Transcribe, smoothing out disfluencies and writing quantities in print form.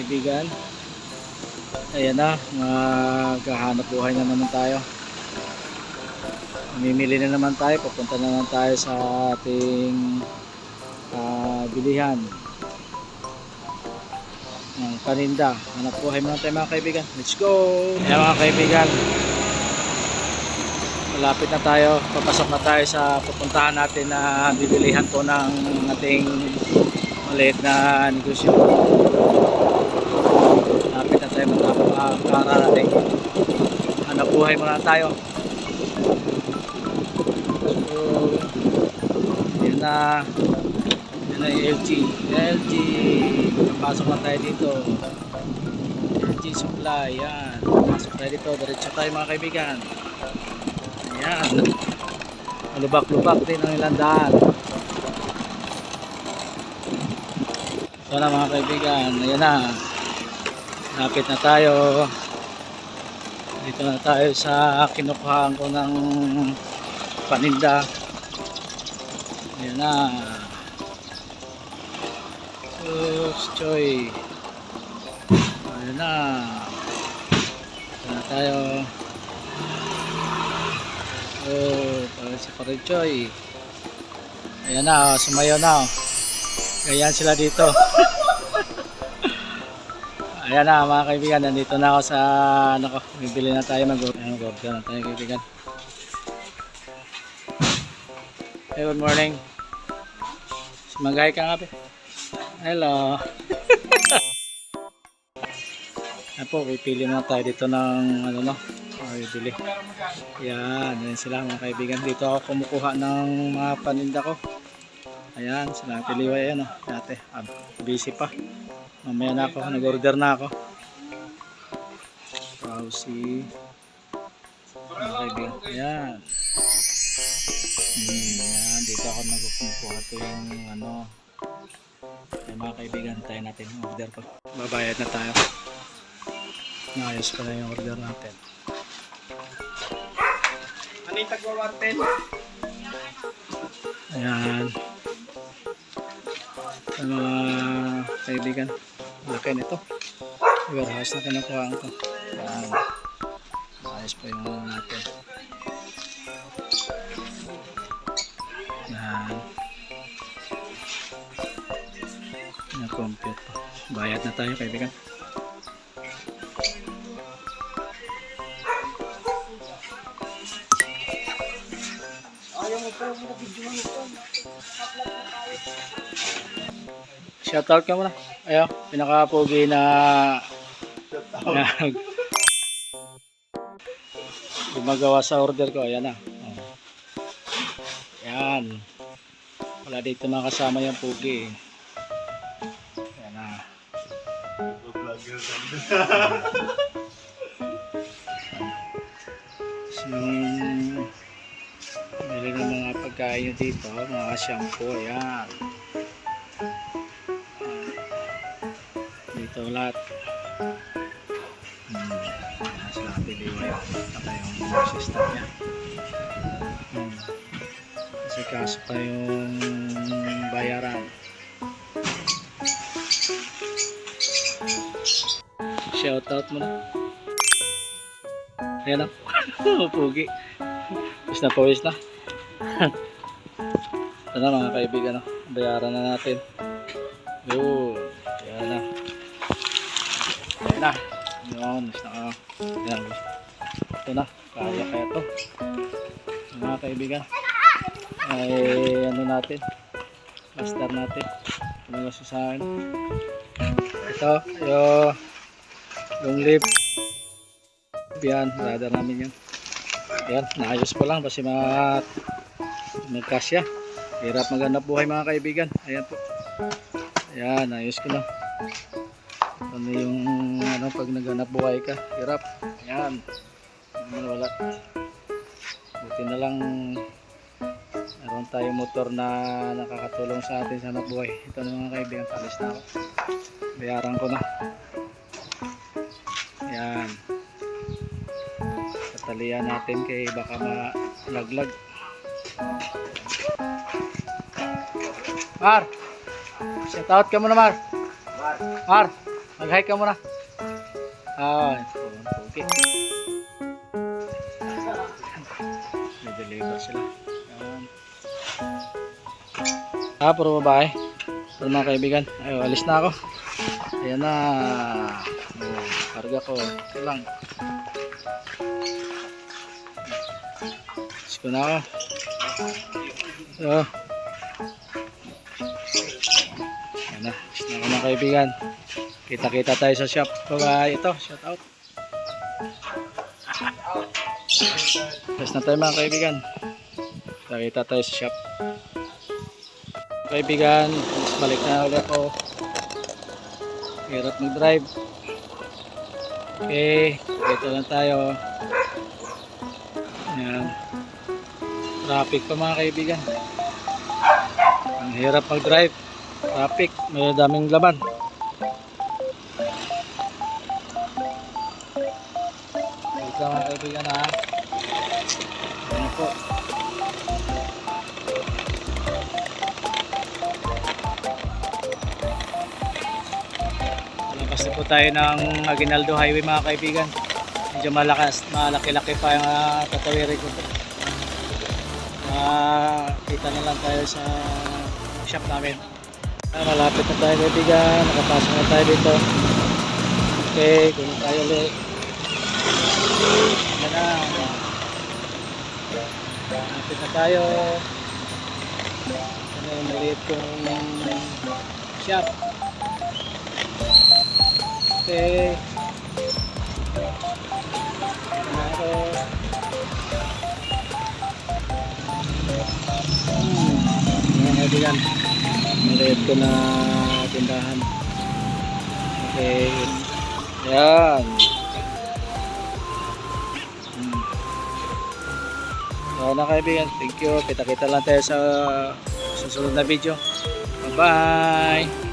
kaibigan. Ayan na, maghahanap buhay na naman tayo. Mamimili na naman tayo, pupunta na naman tayo sa ating bilihan ng paninda. Hanap buhay muna tayo mga kaibigan. Let's go! Ayan mga kaibigan, malapit na tayo, papasok na tayo sa pupuntahan natin na bibilihan po ng ating maliit na negosyo. Malapit na tayo magkakarating. Hanap buhay muna tayo. So, yun na yung LG. Pasok na tayo dito. LG Supply, yan. Pasok tayo dito, diretso tayo mga kaibigan. Ayan. Malubak-lubak din ang ilang daan. Ito na mga kaibigan, ayan na. Lapit na tayo. Dito na tayo sa kinukuhaan ko ng paninda. Ayan na. Choy. Ayan na. Ayan na tayo. Para si Choy. Ayan na, sumayo na. Ganyan sila dito. Ayan na mga kaibigan, nandito na ako sa bibili na tayo, mag-order na tayo kaibigan. Hey, good morning. Sumagay ka nga ba? Hello. Ayan po, pipili na tayo dito ng bibili. Yan sila mga kaibigan. Dito ako kumukuha ng mga paninda ko. Ayan, sila piliway. Ayan dati, busy pa. Mamaya na ako, nag-order na ako. Pausi. Mga kaibigan. Ayan. Ayan, dito ako nagkukuha ito yung ay mga kaibigan, tayo natin yung order ko. Babayad na tayo. Naayos pala yung order natin. Ano yung tagwawarten? Ayan. Sa mga kaibigan, laki nito. Warehouse na kinukuhaan ko. Ayan. Naayos pa yung natin. Ayan. Na-compute pa. Bayad na tayo kaibigan. Shoutout ka muna. Ayaw, pinaka-pogi na gumagawa sa order ko. Ayan na. Ayan. Wala dito makasama yung pogi. Ayan na. So, bili ng mga pagkain dito, mga shampoo. Ayan. Dito lahat. Sila piliway. Saka yung system niya. Kasi kaso pa yung bayaran. Shoutout mo na. Ayan na. Pugi. Pawis na pawis na. Ito na mga kaibigan. Bayaran na natin. Yun. Ayan na. Ayan na. Yun. Ayan. Ito na. Kaya ito. Mga kaibigan. Ay natin. Master natin. Ito na sa akin. Ito. Yung lip. Yan. Radar namin yan. Ayan. Naayos pa lang. Kasi magkasya. Hirap maghanap buhay mga kaibigan. Ayan po. Ayan. Ayos ko na. Ano yung pag naghanap buhay ka, hirap. Yan. Wala. Buti na lang meron tayong motor na nakakatulong sa atin sa hanap buhay. Ito na mga kaibigan, palis na ako. Bayaran ko na. Yan. Tatalian natin kay baka malaglag. Mar! Shoutout ka muna Mar! Mar! Mag-hi ka muna. Okay. May deliver sila. Ayan. Puro babae. Puro mga kaibigan. Ay, alis na ako. Ayan na. Karga ko. Ito lang. Alis ko na ako. So. Ayan na. Alis na ako mga kaibigan. Kita-kita tayo sa shop. Ito, shout out. Alis na tayo mga kaibigan. Kita-kita tayo sa shop. Kaibigan, balik na ulit ako. Hirap mag-drive. Okay, dito lang tayo. Ayan. Traffic pa mga kaibigan. Ang hirap mag-drive. Traffic, may daming laman. Dito mga kaibigan ha. Ayan po. Labas na po tayo ng Aguinaldo Highway mga kaibigan. Medyo malaki-laki pa yung tatawirin ko. Kita na lang tayo sa shop namin. Malapit na tayo kaibigan. Nakapasok na tayo dito. Okay, kunin tayo ulit. Yan na. Malapit na tayo. Ano yung maliit kong shop. Okay. Mga kaibigan, maliit ko na tindahan. Okay. Yan. So na kaibigan, thank you. Kita-kita lang tayo sa susunod na video. Bye bye.